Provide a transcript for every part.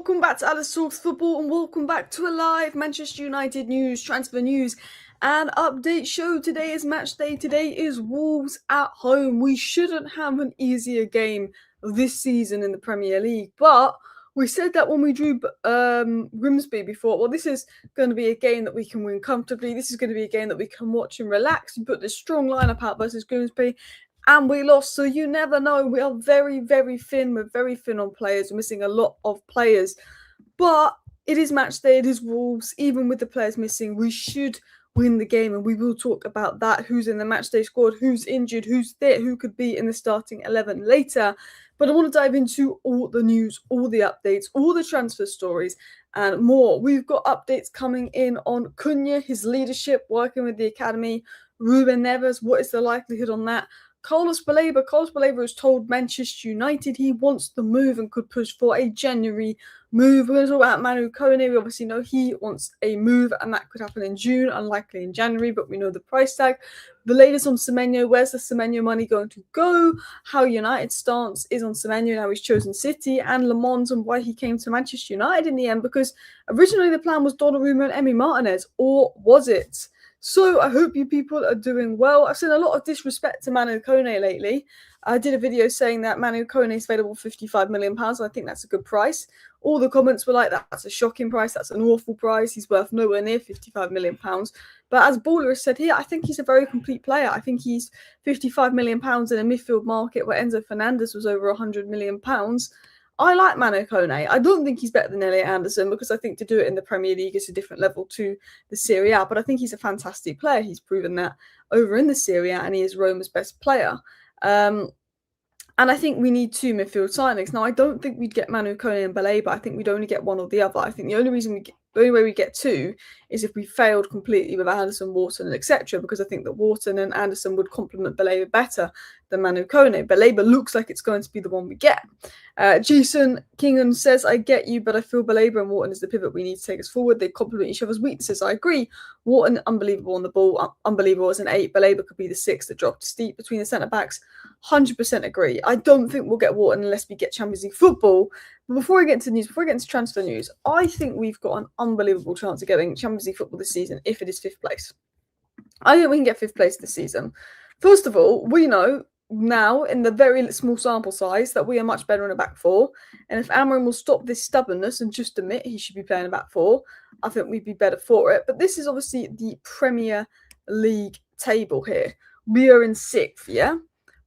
welcome back to Alice Talks Football and welcome back to a live Manchester United news, transfer news and update show. Today is match day. Today is Wolves at home. We shouldn't have an easier game this season in the Premier League, but we said that when we drew Grimsby before. Well, this is going to be a game that we can win comfortably. This is going to be a game that we can watch and relax. We put this strong lineup out versus Grimsby. And we lost, so you never know. We are very, very thin. We're very thin on players. We're missing a lot of players. But it is match day. It is Wolves. Even with the players missing, we should win the game. And we will talk about that. Who's in the match day squad, who's injured, who's fit, who could be in the starting 11 later. But I want to dive into all the news, all the updates, all the transfer stories and more. We've got updates coming in on Kone, his leadership, working with the academy. Ruben Neves, what is the likelihood on that? Baleba has told Manchester United he wants the move and could push for a January move. We're going to talk about Manu Kone. We obviously know he wants a move and that could happen in June, unlikely in January, but we know the price tag. The latest on Semenyo, where's the Semenyo money going to go? How United's stance is on Semenyo, now he's chosen City, and Le Mans and why he came to Manchester United in the end, because originally the plan was Donnarumma and Emi Martinez, or was it? So I hope you people are doing well. I've seen a lot of disrespect to Manu Kone lately. I did a video saying that Manu Kone is available for £55 million, and I think that's a good price. All the comments were like, that's a shocking price, that's an awful price, he's worth nowhere near £55 million. But as Baller has said here, I think he's a very complete player. I think he's £55 million in a midfield market where Enzo Fernandez was over £100 million. I like Manu Kone. I don't think he's better than Elliot Anderson because I think to do it in the Premier League is a different level to the Serie A. But I think he's a fantastic player. He's proven that over in the Serie A and he is Roma's best player. And I think we need two midfield signings. Now, I don't think we'd get Manu Kone and Baleba. I think we'd only get one or the other. I think the only way we get two is if we failed completely with Anderson, Wharton, and etc. Because I think that Wharton and Anderson would complement Baleba better than Manu Kone. Baleba looks like it's going to be the one we get. Jason Kingham says, I get you, but I feel Baleba and Wharton is the pivot we need to take us forward. They complement each other's weaknesses. I agree. Wharton, unbelievable on the ball, unbelievable as an 8. Baleba could be the 6 that dropped steep between the centre-backs. 100% agree. I don't think we'll get Wharton unless we get Champions League football. But before we get into news, before we get into transfer news, I think we've got an unbelievable chance of getting Champions League football this season if it is 5th place. I think we can get 5th place this season. First of all, we know now in the very small sample size that we are much better in a back four. And if Amram will stop this stubbornness and just admit he should be playing a back four, I think we'd be better for it. But this is obviously the Premier League table here. We are in 6th, yeah?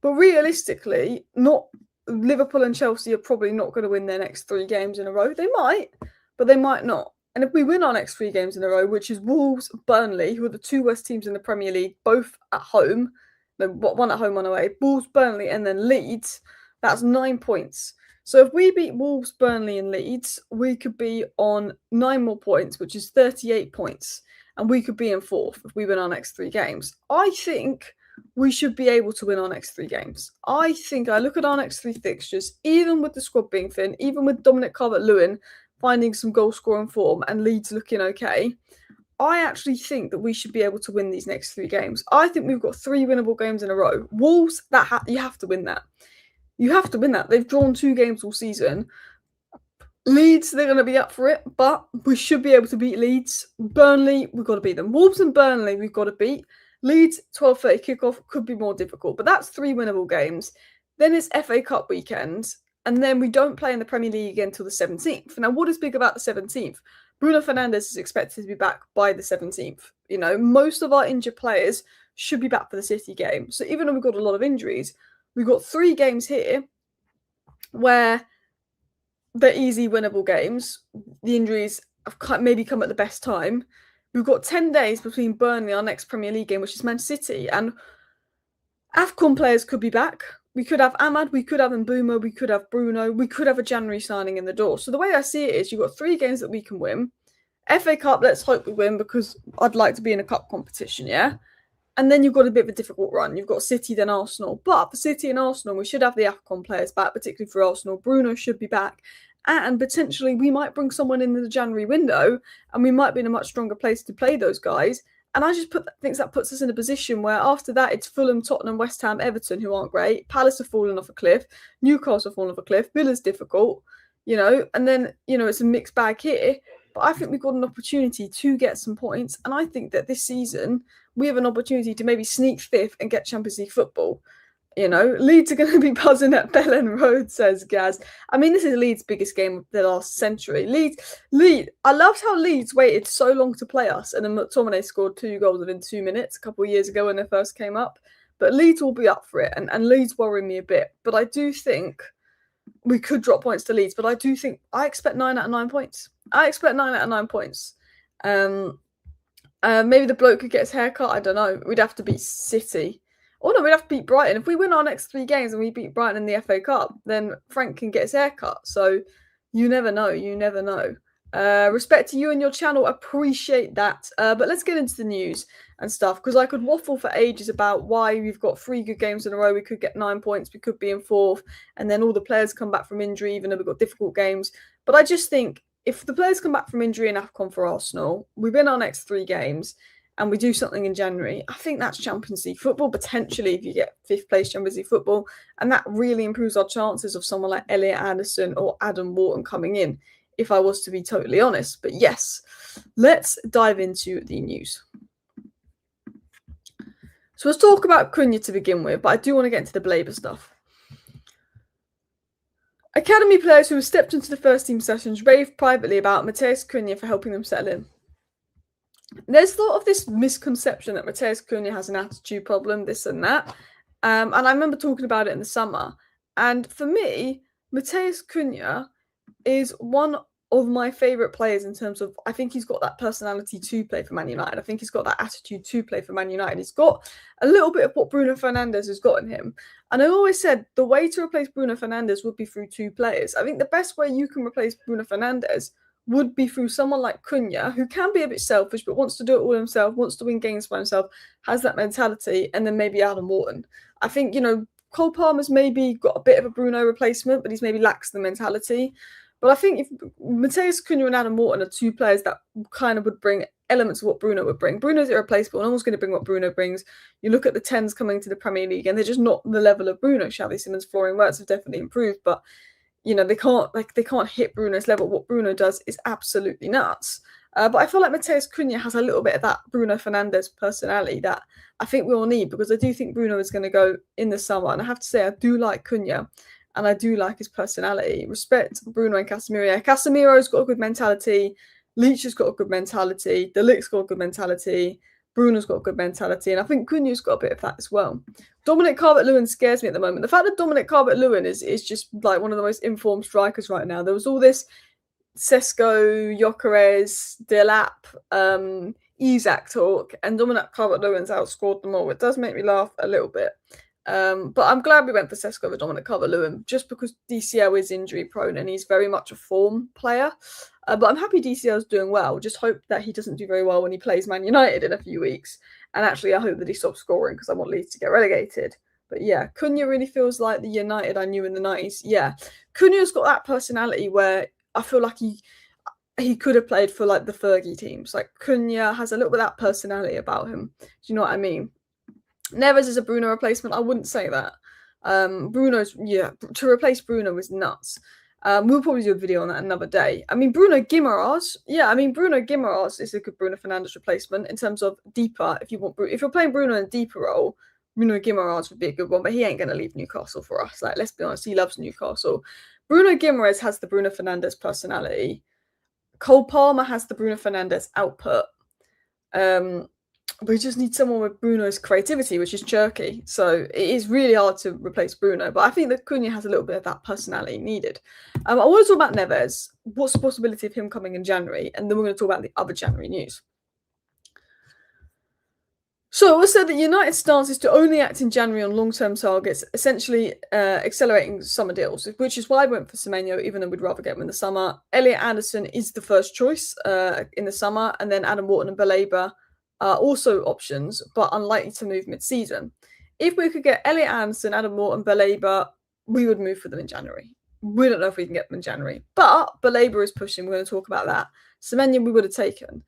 But realistically, not Liverpool and Chelsea are probably not going to win their next 3 games in a row. They might, but they might not. And if we win our next 3 games in a row, which is Wolves, Burnley, who are the 2 worst teams in the Premier League, both at home, one at home, one away, Wolves, Burnley, and then Leeds, that's 9 points. So if we beat Wolves, Burnley, and Leeds, we could be on 9 more points, which is 38 points. And we could be in 4th if we win our next 3 games. I think we should be able to win our next 3 games. I think I look at our next 3 fixtures, even with the squad being thin, even with Dominic Calvert-Lewin finding some goal-scoring form and Leeds looking okay, I actually think that we should be able to win these next 3 games. I think we've got 3 winnable games in a row. Wolves, you have to win that. You have to win that. They've drawn 2 games all season. Leeds, they're going to be up for it, but we should be able to beat Leeds. Burnley, we've got to beat them. Wolves and Burnley, we've got to beat. Leeds, 12:30 kickoff, could be more difficult, but that's 3 winnable games. Then it's FA Cup weekend, and then we don't play in the Premier League again until the 17th. Now, what is big about the 17th? Bruno Fernandes is expected to be back by the 17th. You know, most of our injured players should be back for the City game. So even though we've got a lot of injuries, we've got 3 games here where they're easy, winnable games. The injuries have maybe come at the best time. We've got 10 days between Burnley, our next Premier League game, which is Man City, and AFCON players could be back. We could have Ahmad, we could have Mbeumo, we could have Bruno, we could have a January signing in the door. So the way I see it is you've got 3 games that we can win. FA Cup, let's hope we win because I'd like to be in a cup competition, yeah? And then you've got a bit of a difficult run. You've got City, then Arsenal. But for City and Arsenal, we should have the AFCON players back, particularly for Arsenal. Bruno should be back. And potentially we might bring someone in the January window and we might be in a much stronger place to play those guys. And I just think that puts us in a position where after that it's Fulham, Tottenham, West Ham, Everton who aren't great. Palace have fallen off a cliff. Newcastle have fallen off a cliff. Villa's difficult. and then, it's a mixed bag here. But I think we've got an opportunity to get some points. And I think that this season, we have an opportunity to maybe sneak fifth and get Champions League football. Leeds are going to be buzzing at Bellen Road, says Gaz. I mean, this is Leeds' biggest game of the last century. Leeds. I loved how Leeds waited so long to play us, and then McTominay scored 2 goals within 2 minutes a couple of years ago when they first came up. But Leeds will be up for it, and Leeds worry me a bit. But I do think we could drop points to Leeds, but I expect 9 out of 9 points. I expect 9 out of 9 points. Maybe the bloke could get his haircut. I don't know. We'd have to beat City. Oh no, we'd have to beat Brighton. If we win our next 3 games and we beat Brighton in the FA Cup, then Frank can get his haircut. So you never know. You never know. Respect to you and your channel. Appreciate that. But let's get into the news and stuff, because I could waffle for ages about why we've got 3 good games in a row. We could get 9 points. We could be in 4th. And then all the players come back from injury, even though we've got difficult games. But I just think if the players come back from injury in AFCON for Arsenal, we win our next 3 games, and we do something in January, I think that's Champions League football, potentially, if you get 5th place Champions League football. And that really improves our chances of someone like Elliot Anderson or Adam Wharton coming in, if I was to be totally honest. But yes, let's dive into the news. So let's talk about Kone to begin with, but I do want to get into the Baleba stuff. Academy players who have stepped into the first team sessions raved privately about Matheus Kone for helping them settle in. There's sort of this misconception that Matheus Kone has an attitude problem, this and that. And I remember talking about it in the summer. And for me, Matheus Kone is one of my favourite players in terms of, I think he's got that personality to play for Man United. I think he's got that attitude to play for Man United. He's got a little bit of what Bruno Fernandes has got in him. And I always said the way to replace Bruno Fernandes would be through 2 players. I think the best way you can replace Bruno Fernandes would be through someone like Kone, who can be a bit selfish, but wants to do it all himself, wants to win games by himself, has that mentality, and then maybe Adam Wharton. I think, Cole Palmer's maybe got a bit of a Bruno replacement, but he's maybe lacks the mentality. But I think if Matheus Kone and Adam Wharton are 2 players that kind of would bring elements of what Bruno would bring. Bruno's irreplaceable. No one's going to bring what Bruno brings. You look at the 10s coming to the Premier League, and they're just not the level of Bruno. Xavi Simons' Flooring Works have definitely improved, but they can't hit Bruno's level. What Bruno does is absolutely nuts. But I feel like Matheus Kone has a little bit of that Bruno Fernandes personality that I think we all need, because I do think Bruno is going to go in the summer. And I have to say, I do like Kone, and I do like his personality. Respect Bruno and Casemiro. Yeah, Casemiro's got a good mentality. Leach has got a good mentality. De Ligt's got a good mentality. Bruno's got a good mentality. And I think Kone's got a bit of that as well. Dominic Calvert-Lewin scares me at the moment. The fact that Dominic Calvert-Lewin is just like one of the most informed strikers right now. There was all this Sesko, Gyökeres, Delap, Isak talk, and Dominic Calvert-Lewin's outscored them all. It does make me laugh a little bit. But I'm glad we went for Sesko over Dominic Calvert-Lewin, just because DCL is injury prone and he's very much a form player. But I'm happy DCL is doing well. Just hope that he doesn't do very well when he plays Man United in a few weeks. And actually, I hope that he stops scoring, because I want Leeds to get relegated. But yeah, Kone really feels like the United I knew in the 90s. Yeah, Kone's got that personality where I feel like he could have played for like the Fergie teams. Like Kone has a little bit of that personality about him. Do you know what I mean? Neves is a Bruno replacement. I wouldn't say that. To replace Bruno is nuts. We'll probably do a video on that another day. I mean, Bruno Guimaraes is a good Bruno Fernandes replacement in terms of deeper. If you're playing Bruno in a deeper role, Bruno Guimaraes would be a good one, but he ain't going to leave Newcastle for us. Like, let's be honest, he loves Newcastle. Bruno Guimaraes has the Bruno Fernandes personality. Cole Palmer has the Bruno Fernandes output. We just need someone with Bruno's creativity, which is jerky. So it is really hard to replace Bruno. But I think that Kone has a little bit of that personality needed. I want to talk about Neves. What's the possibility of him coming in January? And then we're going to talk about the other January news. So it was said that United's stance is to only act in January on long-term targets, essentially accelerating summer deals, which is why I went for Semenyo, even though we'd rather get him in the summer. Elliot Anderson is the first choice in the summer, and then Adam Wharton and Baleba are also options, but unlikely to move mid-season. If we could get Elliot Anderson, Adam Wharton, Baleba, we would move for them in January. We don't know if we can get them in January, but Baleba is pushing. We're going to talk about that. Semenyo we would have taken.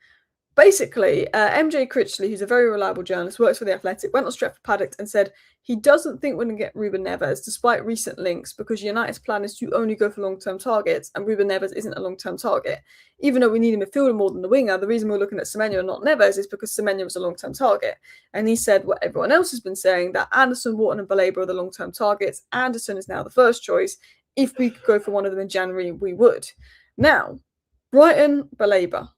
Basically, MJ Critchley, who's a very reliable journalist, works for The Athletic, went on Stretford Paddock and said he doesn't think we're going to get Ruben Neves, despite recent links, because United's plan is to only go for long-term targets, and Ruben Neves isn't a long-term target. Even though we need a midfielder more than the winger, the reason we're looking at Semenyo and not Neves is because Semenyo was a long-term target. And he said what everyone else has been saying, that Anderson, Wharton and Baleba are the long-term targets. Anderson is now the first choice. If we could go for one of them in January, we would. Now, Brighton, Baleba.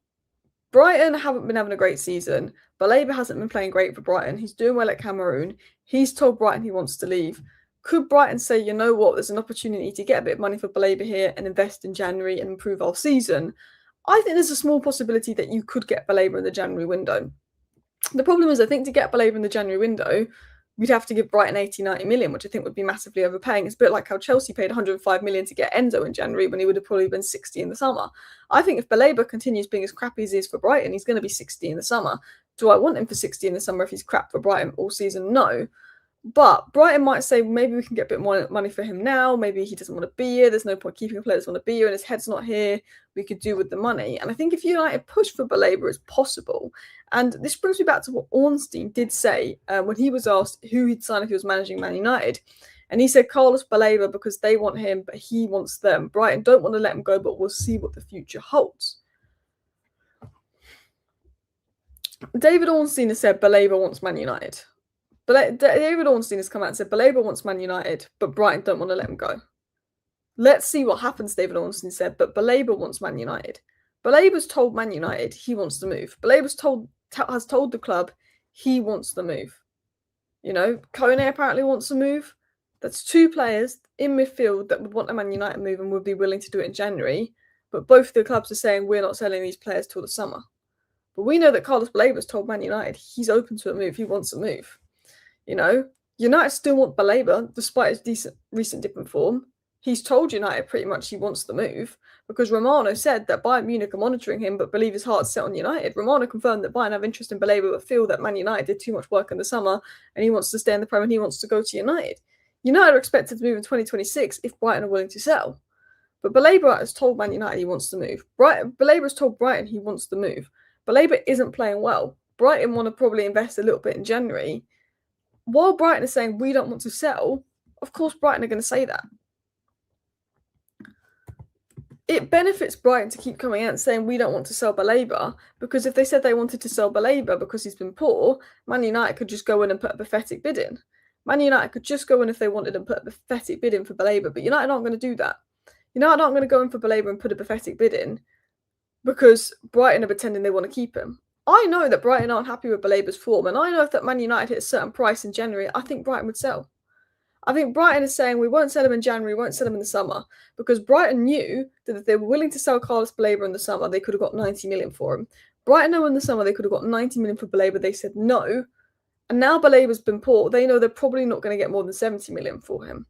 Brighton haven't been having a great season. Baleba hasn't been playing great for Brighton. He's doing well at Cameroon. He's told Brighton he wants to leave. Could Brighton say, you know what, there's an opportunity to get a bit of money for Baleba here and invest in January and improve our season? I think there's a small possibility that you could get Baleba in the January window. The problem is, I think to get Baleba in the January window, we'd have to give Brighton 80, 90 million, which I think would be massively overpaying. It's a bit like how Chelsea paid 105 million to get Enzo in January when he would have probably been 60 in the summer. I think if Baleba continues being as crappy as he is for Brighton, he's going to be 60 in the summer. Do I want him for 60 in the summer if he's crap for Brighton all season? No. But Brighton might say, maybe we can get a bit more money for him now. Maybe he doesn't want to be here. There's no point keeping a player that doesn't want to be here and his head's not here. We could do with the money. And I think if United push for Baleba, it's possible. And this brings me back to what Ornstein did say when he was asked who he'd sign if he was managing Man United. And he said Carlos Baleba because they want him, but he wants them. Brighton don't want to let him go, but we'll see what the future holds. David Ornstein has said Baleba wants Man United. But David Ornstein has come out and said Baleba wants Man United, but Brighton don't want to let him go. Let's see what happens, David Ornstein said, but Baleba wants Man United. Baleba's told Man United he wants to move. Baleba's has told the club he wants to move. You know, Kone apparently wants to move. That's two players in midfield that would want a Man United move and would be willing to do it in January. But both the clubs are saying we're not selling these players till the summer. But we know that Carlos Baleba's told Man United he's open to a move. He wants a move. You know, United still want Baleba, despite his decent recent dip in form. He's told United pretty much he wants the move, because Romano said that Bayern Munich are monitoring him but believe his heart's set on United. Romano confirmed that Bayern have interest in Baleba but feel that Man United did too much work in the summer and he wants to stay in the Prem and he wants to go to United. United are expected to move in 2026 if Brighton are willing to sell. But Baleba has told Man United he wants to move. Baleba has told Brighton he wants to move. Baleba isn't playing well. Brighton want to probably invest a little bit in January. While Brighton is saying we don't want to sell, of course Brighton are going to say that. It benefits Brighton to keep coming out and saying we don't want to sell Baleba, because if they said they wanted to sell Baleba because he's been poor, Man United could just go in and put a pathetic bid in. Man United could just go in if they wanted and put a pathetic bid in for Baleba, but United aren't going to do that. United aren't going to go in for Baleba and put a pathetic bid in because Brighton are pretending they want to keep him. I know that Brighton aren't happy with Baleba's form, and I know if that Man United hit a certain price in January, I think Brighton would sell. I think Brighton is saying we won't sell him in January, we won't sell him in the summer, because Brighton knew that if they were willing to sell Carlos Baleba in the summer, they could have got 90 million for him. Brighton know in the summer they could have got 90 million for Baleba, they said no, and now Baleba's been poor, they know they're probably not going to get more than 70 million for him.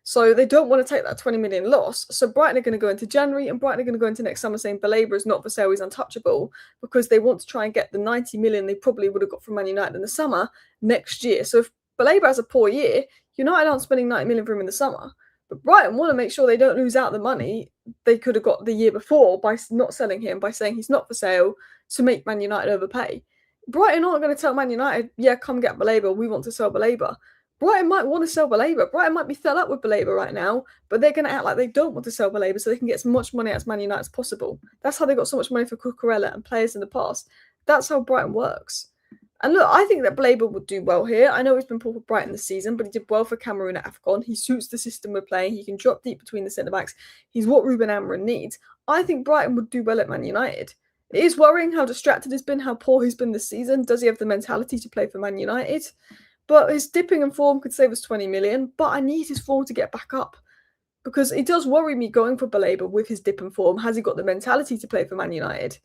So they don't want to take that 20 million loss. So Brighton are going to go into January and Brighton are going to go into next summer saying Baleba is not for sale, he's untouchable, because they want to try and get the 90 million they probably would have got from Man United in the summer next year. So if Baleba has a poor year, United aren't spending 90 million for him in the summer. But Brighton want to make sure they don't lose out the money they could have got the year before by not selling him, by saying he's not for sale, to make Man United overpay. Brighton aren't going to tell Man United, yeah, come get Baleba, we want to sell Baleba. Brighton might want to sell Baleba. Brighton might be fed up with Baleba right now, but they're going to act like they don't want to sell Baleba so they can get as much money out of Man United as possible. That's how they got so much money for Cucurella and players in the past. That's how Brighton works. And look, I think that Baleba would do well here. I know he's been poor for Brighton this season, but he did well for Cameroon at AFCON. He suits the system we're playing. He can drop deep between the centre-backs. He's what Ruben Amorim needs. I think Brighton would do well at Man United. It is worrying how distracted he's been, how poor he's been this season. Does he have the mentality to play for Man United? But his dipping in form could save us 20 million, but I need his form to get back up. Because it does worry me going for Baleba with his dip in form. Has he got the mentality to play for Man United?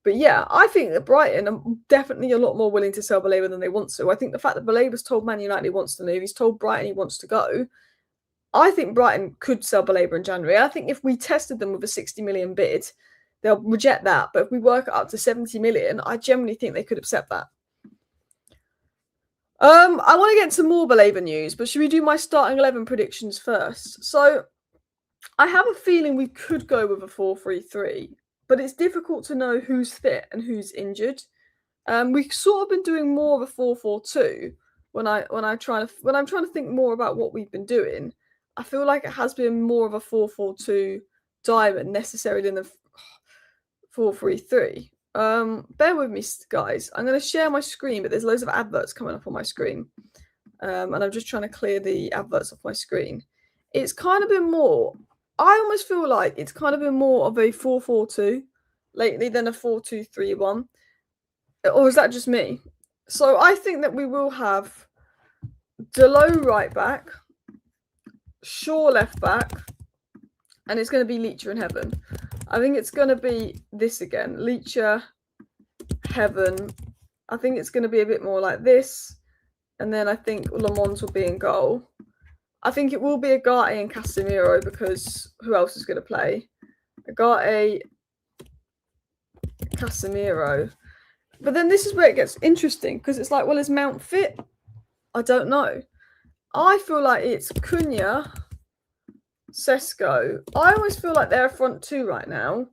But yeah, I think that Brighton are definitely a lot more willing to sell Baleba than they want to. I think the fact that Baleba's told Man United he wants to move, he's told Brighton he wants to go, I think Brighton could sell Baleba in January. I think if we tested them with a 60 million bid, they'll reject that. But if we work it up to 70 million, I generally think they could accept that. I want to get some more Baleba news, but should we do my starting 11 predictions first? So, I have a feeling we could go with a 4-3-3, but it's difficult to know who's fit and who's injured. We've sort of been doing more of a 4-4-2 when I'm trying to think more about what we've been doing. I feel like it has been more of a 4-4-2 diamond necessarily than the 4-3-3. Bear with me, guys. I'm going to share my screen, but there's loads of adverts coming up on my screen. And I'm just trying to clear the adverts off my screen. It's kind of been more, I almost feel like it's kind of been more of a 4-4-2 lately than a 4-2-3-1. Or is that just me? So I think that we will have Delo right back, Shaw left back, and it's going to be Leacher and Heaven. I think it's going to be this again. Leacher, Heaven. I think it's going to be a bit more like this. And then I think Le Mans will be in goal. I think it will be Agate and Casemiro because who else is going to play? Agate, Casemiro. But then this is where it gets interesting because it's like, well, is Mount fit? I don't know. I feel like it's Cunha, Sesko. I always feel like they're a front two right now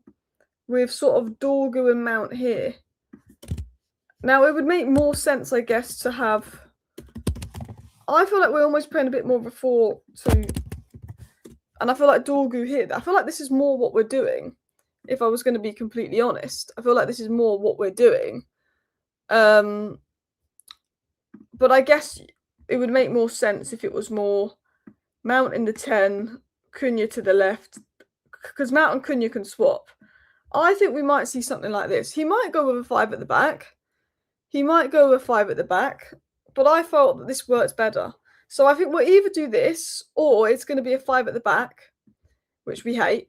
with sort of Dorgu and Mount here. Now, it would make more sense, I guess, to have... I feel like we're almost playing a bit more of a 4-2. And I feel like Dorgu here. I feel like this is more what we're doing, if I was going to be completely honest. I feel like this is more what we're doing. But I guess it would make more sense if it was more Mount in the 10, Cunha to the left, because Mount and Cunha can swap. I think we might see something like this. He might go with a 5 at the back. But I felt that this works better. So I think we'll either do this, or it's going to be a 5 at the back, which we hate,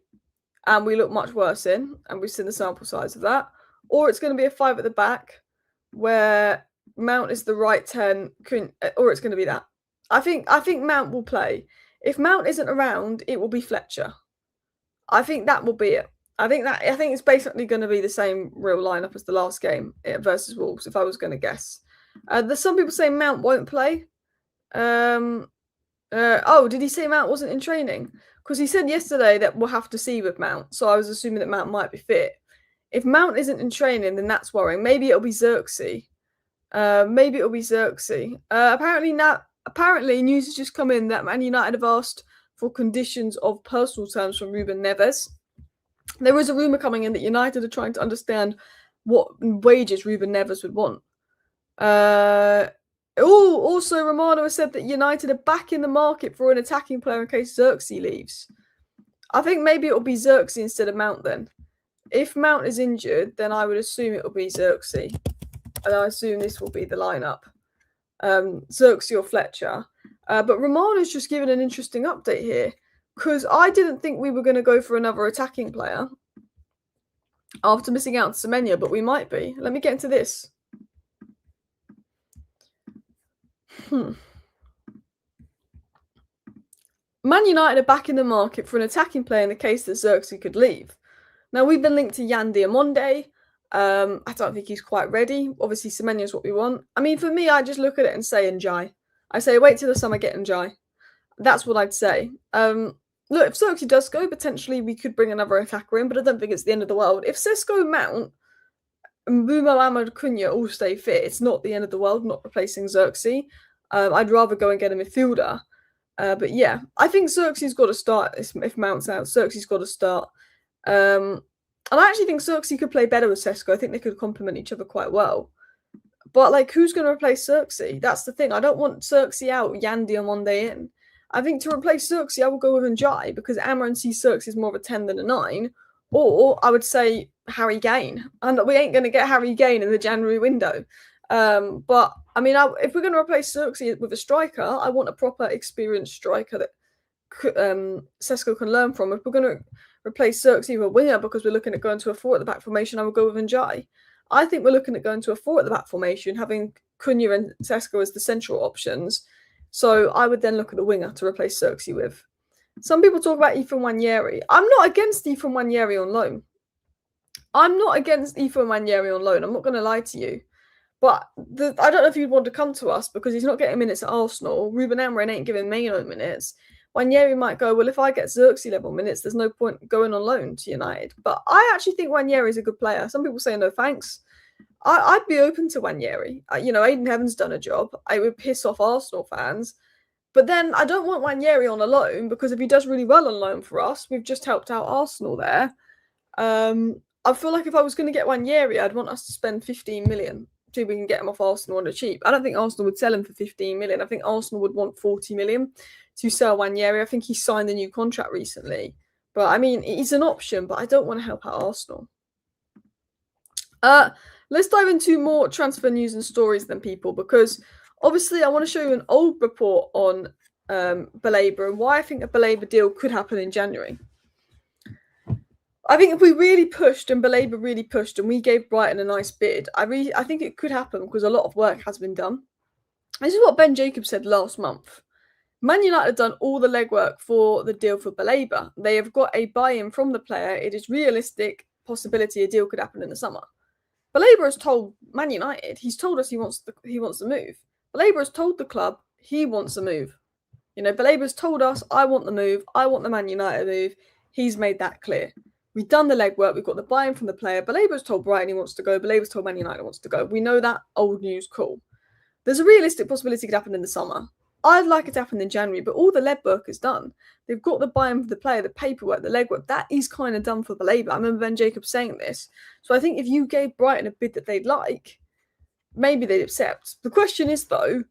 and we look much worse in, and we've seen the sample size of that. Or it's going to be a 5 at the back, where Mount is the right 10, or it's going to be that. I think Mount will play. If Mount isn't around, it will be Fletcher. I think that will be it. I think it's basically going to be the same real lineup as the last game versus Wolves, if I was going to guess. There's some people saying Mount won't play. Did he say Mount wasn't in training? Because he said yesterday that we'll have to see with Mount, so I was assuming that Mount might be fit. If Mount isn't in training, then that's worrying. Maybe it'll be Xerxes. Apparently, news has just come in that Man United have asked for conditions of personal terms from Ruben Neves. There is a rumour coming in that United are trying to understand what wages Ruben Neves would want. Also, Romano has said that United are back in the market for an attacking player in case Xerxes leaves. I think maybe it'll be Xerxes instead of Mount then. If Mount is injured, then I would assume it will be Xerxes. And I assume this will be the lineup. Xerxes or Fletcher. But Romano's just given an interesting update here. Because I didn't think we were going to go for another attacking player after missing out on Semenya, but we might be. Let me get into this. Man United are back in the market for an attacking player in the case that Xerxes could leave. Now, we've been linked to Yan Diamonde. I don't think he's quite ready. Obviously, Semenya is what we want. I mean, for me, I just look at it and say Njai. I say, wait till the summer, get Njai. That's what I'd say. Look, if Xerxes does go, potentially we could bring another attacker in, but I don't think it's the end of the world. If Sesko, Mount, and Bumo, Ahmed, Cunha all stay fit, it's not the end of the world, not replacing Xerxes. I'd rather go and get a midfielder. But yeah, I think Xerxes got to start if Mount's out. Xerxes got to start. And I actually think Xerxes could play better with Sesko. I think they could complement each other quite well. But, like, who's going to replace Xerxes? That's the thing. I don't want Xerxes out, Yan Diamonde in. I think to replace Xerxes, I will go with Njai because Amaran sees Xerxes more of a 10 than a 9. Or I would say Harry Kane. And we ain't going to get Harry Kane in the January window. But, I mean, if we're going to replace Xerxes with a striker, I want a proper experienced striker that Sesko can learn from. If we're going to replace Xerxes with a winger because we're looking at going to a 4 at the back formation, I would go with Njai. I think we're looking at going to a 4 at the back formation, having Cunha and Sesko as the central options. So I would then look at the winger to replace Xerxes with. Some people talk about Ethan Nwaneri. I'm not against Ethan Nwaneri on loan. I'm not going to lie to you. But I don't know if you'd want to come to us because he's not getting minutes at Arsenal. Ruben Amorim ain't giving me no minutes. Nwaneri might go, well, if I get Xerxes level minutes, there's no point going on loan to United. But I actually think Nwaneri is a good player. Some people say no thanks. I'd be open to Wanyeri. Aiden Heaven's done a job. I would piss off Arsenal fans. But then I don't want Wanyeri on a loan, because if he does really well on loan for us, we've just helped out Arsenal there. I feel like if I was going to get Wanyeri, I'd want us to spend 15 million so we can get him off Arsenal on the cheap. I don't think Arsenal would sell him for 15 million. I think Arsenal would want 40 million to sell Wanyeri. I think he signed a new contract recently. But I mean, he's an option, but I don't want to help out Arsenal. Let's dive into more transfer news and stories then, people, because obviously I want to show you an old report on Baleba and why I think a Baleba deal could happen in January. I think if we really pushed and Baleba really pushed and we gave Brighton a nice bid, I think it could happen because a lot of work has been done. This is what Ben Jacobs said last month. Man United have done all the legwork for the deal for Baleba. They have got a buy-in from the player. It is realistic possibility a deal could happen in the summer. Baleba has told Man United, he's told us he wants the move. Baleba has told the club he wants the move. Baleba's told us, I want the move. I want the Man United move. He's made that clear. We've done the legwork. We've got the buy-in from the player. Baleba's told Brighton he wants to go. Baleba's told Man United wants to go. We know that. Old news, cool. There's a realistic possibility it could happen in the summer. I'd like it to happen in January, but all the legwork is done. They've got the buy-in for the player, the paperwork, the legwork. That is kind of done for Baleba. I remember Ben Jacobs saying this. So I think if you gave Brighton a bid that they'd like, maybe they'd accept. The question is, though,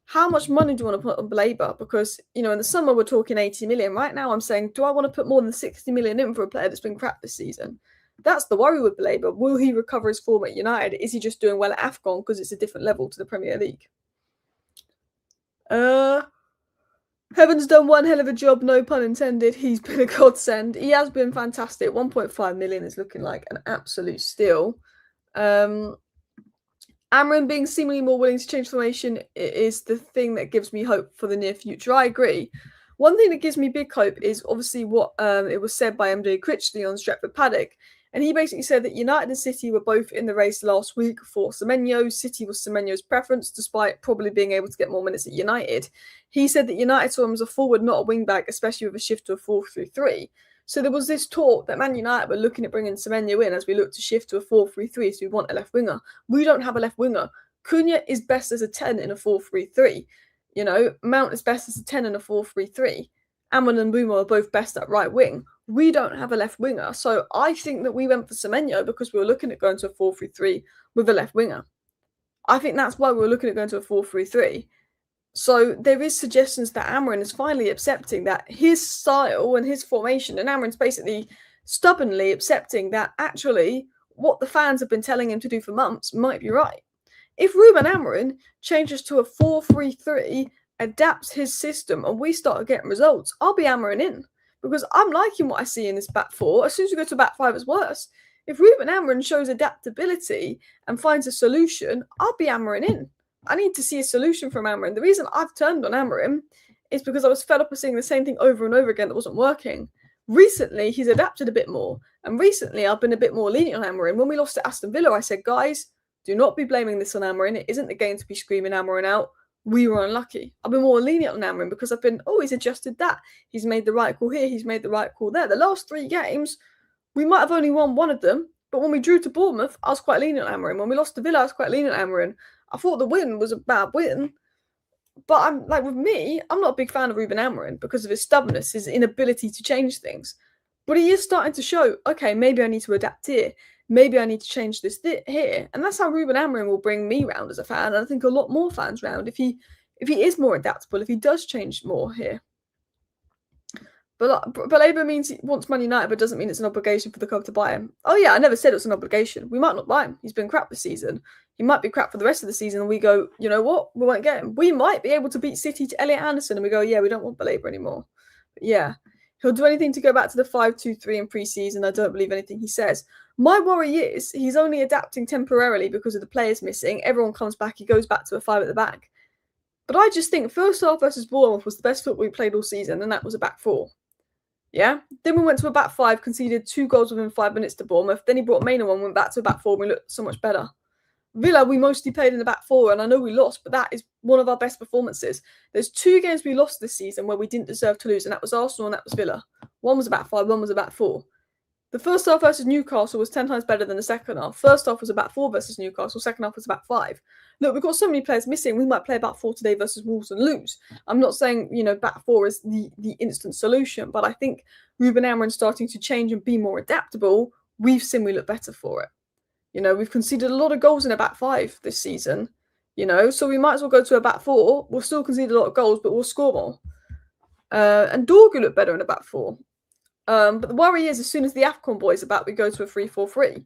how much money do you want to put on Baleba? Because, in the summer we're talking 80 million. Right now I'm saying, do I want to put more than 60 million in for a player that's been crap this season? That's the worry with Baleba. Will he recover his form at United? Is he just doing well at AFCON because it's a different level to the Premier League? Heaven's done one hell of a job, no pun intended. He's been a godsend. He has been fantastic. 1.5 million is looking like an absolute steal. Amrin being seemingly more willing to change formation is the thing that gives me hope for the near future. I agree. One thing that gives me big hope is obviously what it was said by MJ Critchley on Stretford Paddock. And he basically said that United and City were both in the race last week for Semenyo. City was Semenyo's preference, despite probably being able to get more minutes at United. He said that United saw him as a forward, not a wing-back, especially with a shift to a 4-3-3. So there was this talk that Man United were looking at bringing Semenyo in as we look to shift to a 4-3-3, so we want a left winger. We don't have a left winger. Cunha is best as a 10 in a 4-3-3. Mount is best as a 10 in a 4-3-3. Amon and Buma are both best at right wing. We don't have a left winger. So I think that we went for Semenyo because we were looking at going to a 4-3-3 with a left winger. I think that's why we were looking at going to a 4-3-3. So there is suggestions that Amrin is finally accepting that his style and his formation, and Amrin's basically stubbornly accepting that actually what the fans have been telling him to do for months might be right. If Ruben Amorim changes to a 4-3-3, adapts his system, and we start getting results, I'll be Amorim in. Because I'm liking what I see in this back four. As soon as we go to back five, it's worse. If Ruben Amorim shows adaptability and finds a solution, I'll be Amorim in. I need to see a solution from Amorim. The reason I've turned on Amorim is because I was fed up of seeing the same thing over and over again that wasn't working. Recently, he's adapted a bit more. And recently, I've been a bit more lenient on Amorim. When we lost to Aston Villa, I said, guys, do not be blaming this on Amorim. It isn't the game to be screaming Amorim out. We were unlucky. I've been more lenient on Amorim because I've been, he's adjusted that. He's made the right call here. He's made the right call there. The last 3 games, we might have only won one of them. But when we drew to Bournemouth, I was quite lenient on Amorim. When we lost to Villa, I was quite lenient on Amorim. I thought the win was a bad win. But I'm not a big fan of Ruben Amorim because of his stubbornness, his inability to change things. But he is starting to show, okay, maybe I need to adapt here. Maybe I need to change this here. And that's how Ruben Amorim will bring me round as a fan. And I think a lot more fans round if he is more adaptable, if he does change more here. But Baleba means he wants Man United, but doesn't mean it's an obligation for the club to buy him. Oh yeah, I never said it was an obligation. We might not buy him. He's been crap this season. He might be crap for the rest of the season. And we go, you know what? We won't get him. We might be able to beat City to Elliot Anderson. And we go, yeah, we don't want Baleba anymore. But yeah, he'll do anything to go back to the 5-2-3 in pre-season. I don't believe anything he says. My worry is he's only adapting temporarily because of the players missing. Everyone comes back. He goes back to a 5 at the back. But I just think first half versus Bournemouth was the best football we played all season, and that was a back 4. Yeah? Then we went to a back 5, conceded 2 goals within 5 minutes to Bournemouth. Then he brought Maynard on, went back to a back 4, and we looked so much better. Villa, we mostly played in the back 4, and I know we lost, but that is one of our best performances. There's 2 games we lost this season where we didn't deserve to lose, and that was Arsenal and that was Villa. One was a back 5, one was a back 4. The first half versus Newcastle was 10 times better than the second half. First half was a back four versus Newcastle. Second half was a back five. Look, we've got so many players missing. We might play back four today versus Wolves and lose. I'm not saying, back four is the instant solution, but I think Ruben Amorim starting to change and be more adaptable. We've seen we look better for it. We've conceded a lot of goals in a back five this season. So we might as well go to a back four. We'll still concede a lot of goals, but we'll score more. And Dorgu looked better in a back four. But the worry is, as soon as the AFCON boys are back, we go to a 3-4-3.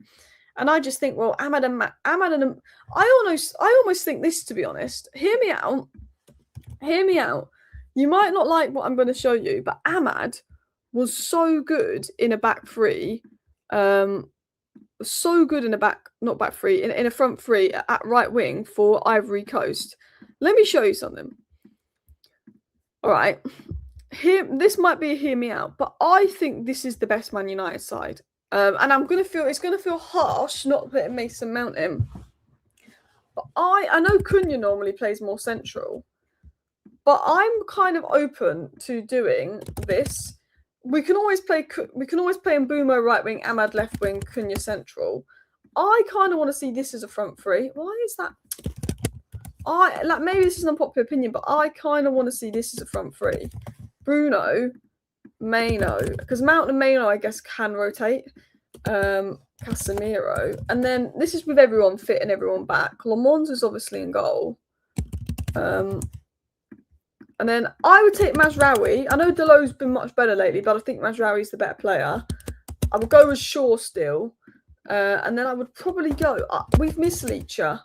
And I just think, well, Ahmad and I almost think this, to be honest. Hear me out. You might not like what I'm going to show you, but Ahmad was so good in a back three. So good in a in a front three at right wing for Ivory Coast. Let me show you something. All right. This might be a hear me out, but I think this is the best Man United side. And it's gonna feel harsh not putting Mason Mount in. But I know Kone normally plays more central, but I'm kind of open to doing this. We can always play Mbeumo right wing, Ahmad left wing, Kone central. I kind of want to see this as a front three. Why is that? Maybe this is an unpopular opinion, but I kind of want to see this as a front three. Bruno, Maino, because Mount and Maino, I guess, can rotate. Casemiro, and then this is with everyone fit and everyone back. Lamons is obviously in goal. And then I would take Mazraoui. I know Delo's been much better lately, but I think Mazraoui's the better player. I would go with Shaw still. And then I would probably go. We've missed Leacher.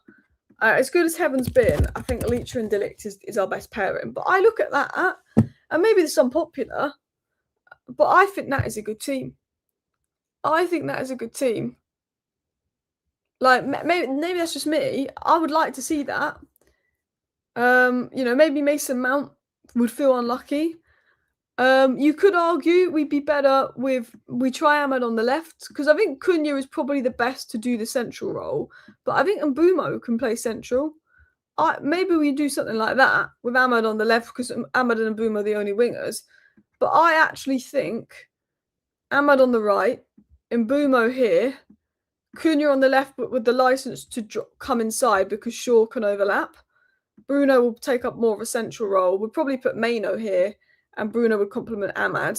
As good as Heaven's been, I think Leacher and De Ligt is our best pairing. But I look at that, and maybe this is unpopular, but I think that is a good team. Like, maybe that's just me. I would like to see that. Maybe Mason Mount would feel unlucky. You could argue we'd be better we try Ahmad on the left, because I think Kone is probably the best to do the central role, but I think Mbeumo can play central. Maybe we do something like that with Ahmad on the left, because Ahmad and Mbeumo are the only wingers. But I actually think Ahmad on the right, Mbeumo here, Kone on the left, but with the license to come inside because Shaw can overlap. Bruno will take up more of a central role. We'll probably put Maino here, and Bruno would complement Ahmad.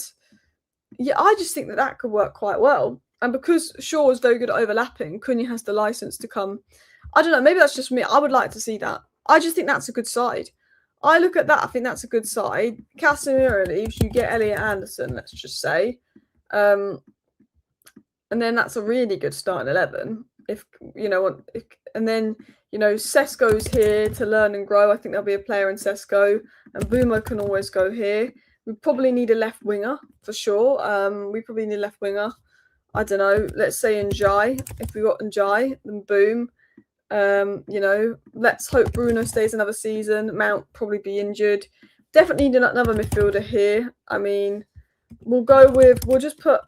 Yeah, I just think that could work quite well. And because Shaw is very good at overlapping, Kone has the license to come. I don't know, maybe that's just me. I would like to see that. I just think that's a good side. I look at that, I think that's a good side. Casemiro leaves, you get Elliot Anderson, let's just say. And then that's a really good starting 11. And then Sesko's here to learn and grow. I think there'll be a player in Sesko, and Mbeumo can always go here. We probably need a left winger for sure. We probably need a left winger. I don't know. Let's say Njai. If we got Njai, then boom. Let's hope Bruno stays another season. Mount probably be injured. Definitely need another midfielder here. I mean, we'll just put,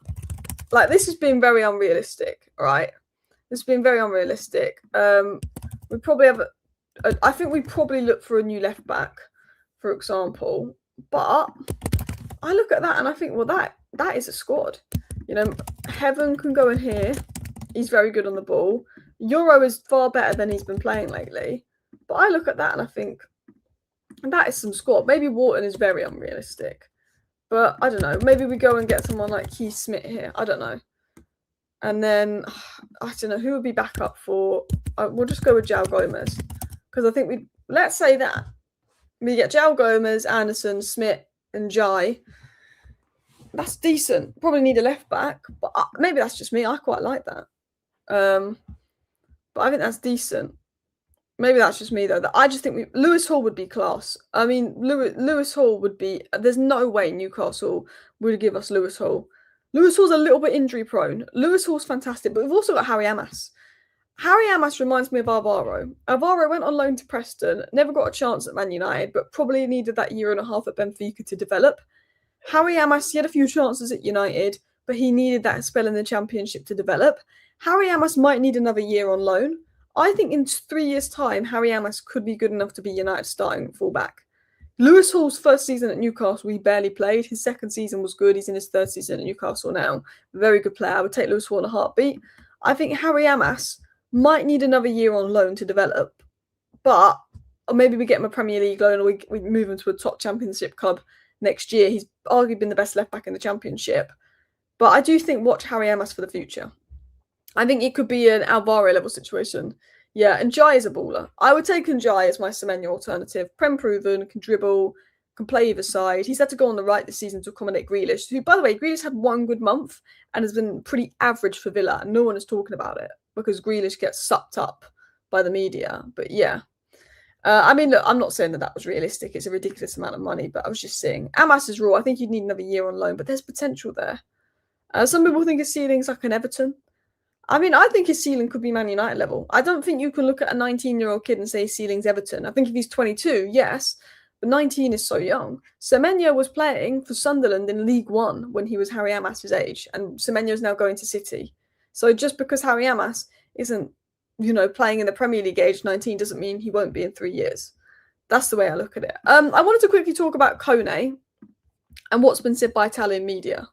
like, this has been very unrealistic, all right? This has been very unrealistic. We probably have, I think we probably look for a new left back, for example. But I look at that and I think, well, that is a squad. Heaven can go in here. He's very good on the ball. Euro is far better than he's been playing lately. But I look at that and I think that is some squad. Maybe Wharton is very unrealistic. But I don't know. Maybe we go and get someone like Keith Smith here. I don't know. And then, I don't know, who would be back up for... we'll just go with João Gomez. Because I think let's say that. We get João Gomez, Anderson, Smith, and Jai. That's decent. Probably need a left back. But maybe that's just me. I quite like that. But I think that's decent. Maybe that's just me, though. I just think Lewis Hall would be class. I mean, Lewis Hall would be... There's no way Newcastle would give us Lewis Hall. Lewis Hall's a little bit injury prone. Lewis Hall's fantastic, but we've also got Harry Amas. Harry Amas reminds me of Alvaro. Alvaro went on loan to Preston, never got a chance at Man United, but probably needed that year and a half at Benfica to develop. Harry Amas, he had a few chances at United, but he needed that spell in the Championship to develop. Harry Amas might need another year on loan. I think in 3 years' time, Harry Amas could be good enough to be United's starting fullback. Lewis Hall's first season at Newcastle, he barely played. His second season was good. He's in his third season at Newcastle now. Very good player. I would take Lewis Hall in a heartbeat. I think Harry Amas might need another year on loan to develop, but or maybe we get him a Premier League loan, or we move him to a top Championship club next year. He's arguably been the best left back in the Championship. But I do think watch Harry Amas for the future. I think it could be an Alvaro level situation. Yeah, and Jai is a baller. I would take Jai as my Semenyo alternative. Prem proven, can dribble, can play either side. He's had to go on the right this season to accommodate Grealish, who, by the way, Grealish had one good month and has been pretty average for Villa, and no one is talking about it because Grealish gets sucked up by the media. But yeah. I mean, look, I'm not saying that was realistic. It's a ridiculous amount of money, but I was just saying. Amas is raw. I think you'd need another year on loan, but there's potential there. Some people think his ceiling's like an Everton. I mean, I think his ceiling could be Man United level. I don't think you can look at a 19-year-old kid and say his ceiling's Everton. I think if he's 22, yes, but 19 is so young. Semenyo was playing for Sunderland in League One when he was Harry Amas's age, and Semenyo's now going to City. So just because Harry Amas isn't, playing in the Premier League age 19 doesn't mean he won't be in 3 years. That's the way I look at it. I wanted to quickly talk about Kone and what's been said by Italian media.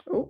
Oh.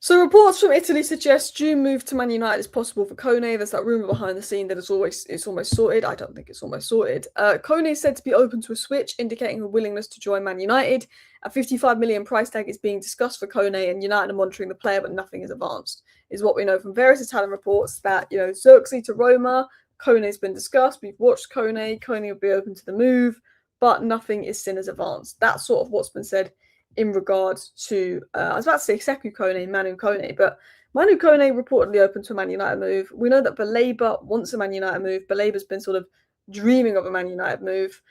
So reports from Italy suggest June move to Man United is possible for Kone. There's that rumour behind the scene that it's almost sorted. I don't think it's almost sorted. Kone is said to be open to a switch, indicating a willingness to join Man United. A 55 million price tag is being discussed for Kone, and United are monitoring the player, but nothing is advanced. Is what we know from various Italian reports that Xerxes to Roma, Kone's been discussed. We've watched Kone. Kone would be open to the move, but nothing is seen as advanced. That's sort of what's been said in regards to, I was about to say Sekou Kone, Manu Kone, but Manu Kone reportedly open to a Man United move. We know that Baleba wants a Man United move. Baleba's been sort of dreaming of a Man United move.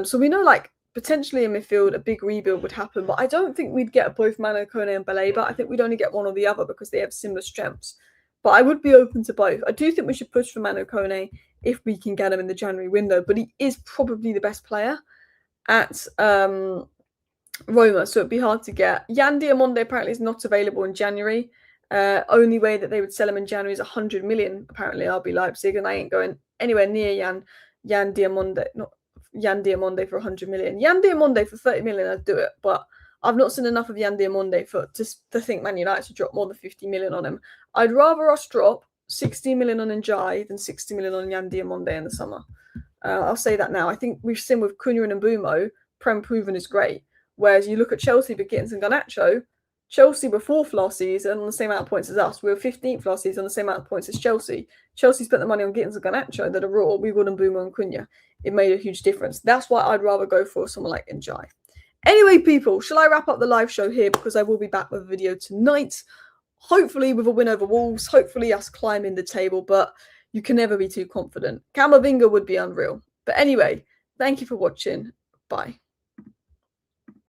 So we know, potentially in midfield, a big rebuild would happen, but I don't think we'd get both Manu Kone and Baleba. I think we'd only get one or the other because they have similar strengths. But I would be open to both. I do think we should push for Manu Kone if we can get him in the January window, but he is probably the best player at Roma, so it'd be hard to get. Yan Diamonde apparently is not available in January. Only way that they would sell him in January is 100 million, apparently, RB Leipzig, and I ain't going anywhere near Yan Diamonde, not Yan Diamonde for 100 million. Yan Diamonde for 30 million, I'd do it, but I've not seen enough of Yan Diamonde to think Man United should drop more than 50 million on him. I'd rather us drop 60 million on Njai than 60 million on Yan Diamonde in the summer. I'll say that now. I think we've seen with Cunha and Mbumo, Prem proven is great. Whereas you look at Chelsea with Gittins and Garnacho, Chelsea were 4th last season on the same amount of points as us. We were 15th last season on the same amount of points as Chelsea. Chelsea spent the money on Gittins and Garnacho that are raw. We would on Boomer and Cunha. It made a huge difference. That's why I'd rather go for someone like Njai. Anyway, people, shall I wrap up the live show here? Because I will be back with a video tonight. Hopefully with a win over Wolves. Hopefully us climbing the table. But you can never be too confident. Camavinga would be unreal. But anyway, thank you for watching. Bye.